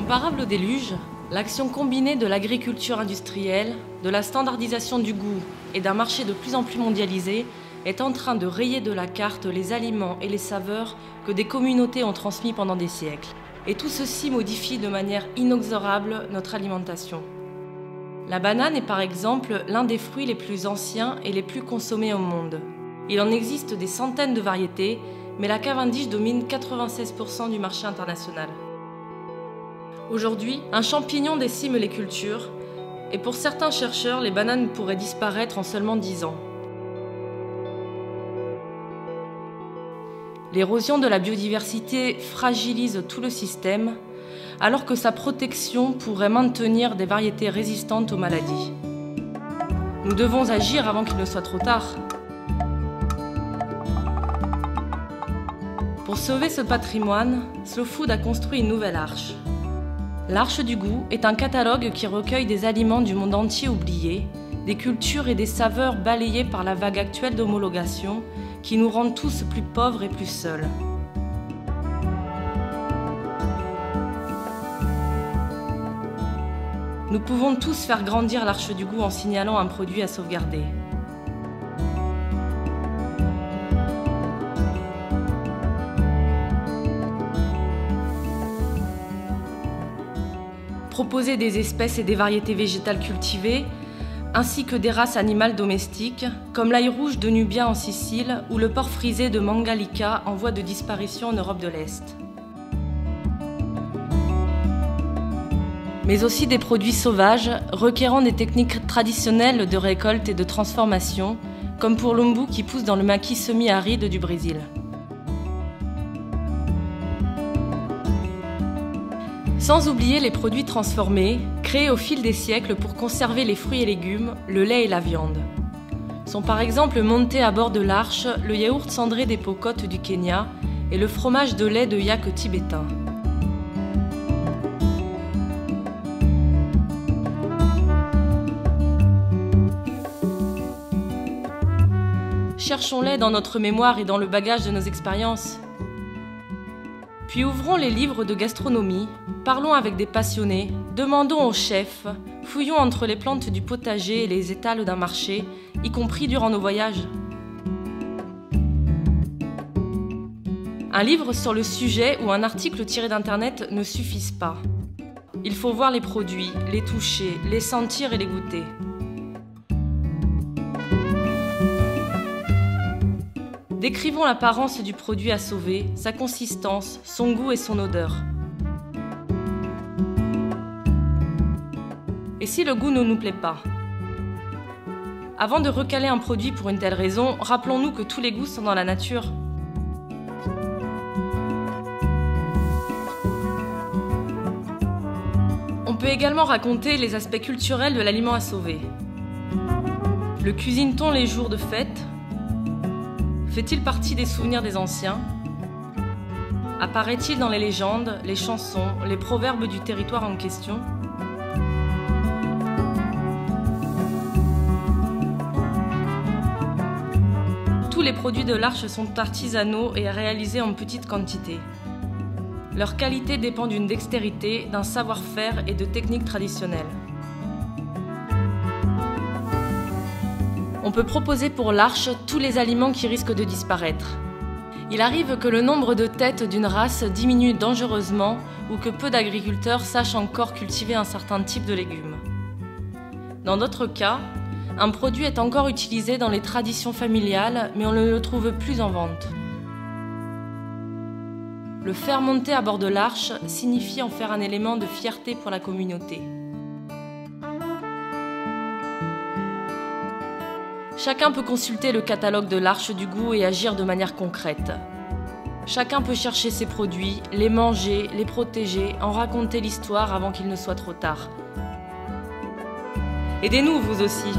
Comparable au déluge, l'action combinée de l'agriculture industrielle, de la standardisation du goût et d'un marché de plus en plus mondialisé est en train de rayer de la carte les aliments et les saveurs que des communautés ont transmis pendant des siècles. Et tout ceci modifie de manière inexorable notre alimentation. La banane est par exemple l'un des fruits les plus anciens et les plus consommés au monde. Il en existe des centaines de variétés, mais la Cavendish domine 96% du marché international. Aujourd'hui, un champignon décime les cultures, et pour certains chercheurs, les bananes pourraient disparaître en seulement 10 ans. L'érosion de la biodiversité fragilise tout le système, alors que sa protection pourrait maintenir des variétés résistantes aux maladies. Nous devons agir avant qu'il ne soit trop tard. Pour sauver ce patrimoine, Slow Food a construit une nouvelle arche. L'Arche du goût est un catalogue qui recueille des aliments du monde entier oubliés, des cultures et des saveurs balayées par la vague actuelle d'homologation qui nous rendent tous plus pauvres et plus seuls. Nous pouvons tous faire grandir l'Arche du goût en signalant un produit à sauvegarder. Proposer des espèces et des variétés végétales cultivées, ainsi que des races animales domestiques, comme l'ail rouge de Nubia en Sicile ou le porc frisé de Mangalica en voie de disparition en Europe de l'Est. Mais aussi des produits sauvages requérant des techniques traditionnelles de récolte et de transformation, comme pour l'umbu qui pousse dans le maquis semi-aride du Brésil. Sans oublier les produits transformés, créés au fil des siècles pour conserver les fruits et légumes, le lait et la viande. Sont par exemple montés à bord de l'Arche le yaourt cendré des Pocotes du Kenya et le fromage de lait de yak tibétain. Cherchons-les dans notre mémoire et dans le bagage de nos expériences. Puis ouvrons les livres de gastronomie, parlons avec des passionnés, demandons aux chefs, fouillons entre les plantes du potager et les étals d'un marché, y compris durant nos voyages. Un livre sur le sujet ou un article tiré d'internet ne suffisent pas. Il faut voir les produits, les toucher, les sentir et les goûter. Décrivons l'apparence du produit à sauver, sa consistance, son goût et son odeur. Et si le goût ne nous plaît pas? Avant de recaler un produit pour une telle raison, rappelons-nous que tous les goûts sont dans la nature. On peut également raconter les aspects culturels de l'aliment à sauver. Le cuisine-t-on les jours de fête? Fait-il partie des souvenirs des anciens? Apparaît-il dans les légendes, les chansons, les proverbes du territoire en question? Tous les produits de l'Arche sont artisanaux et réalisés en petite quantité. Leur qualité dépend d'une dextérité, d'un savoir-faire et de techniques traditionnelles. On peut proposer pour l'Arche tous les aliments qui risquent de disparaître. Il arrive que le nombre de têtes d'une race diminue dangereusement ou que peu d'agriculteurs sachent encore cultiver un certain type de légumes. Dans d'autres cas, un produit est encore utilisé dans les traditions familiales, mais on ne le trouve plus en vente. Le faire monter à bord de l'Arche signifie en faire un élément de fierté pour la communauté. Chacun peut consulter le catalogue de l'Arche du goût et agir de manière concrète. Chacun peut chercher ses produits, les manger, les protéger, en raconter l'histoire avant qu'il ne soit trop tard. Aidez-nous, vous aussi!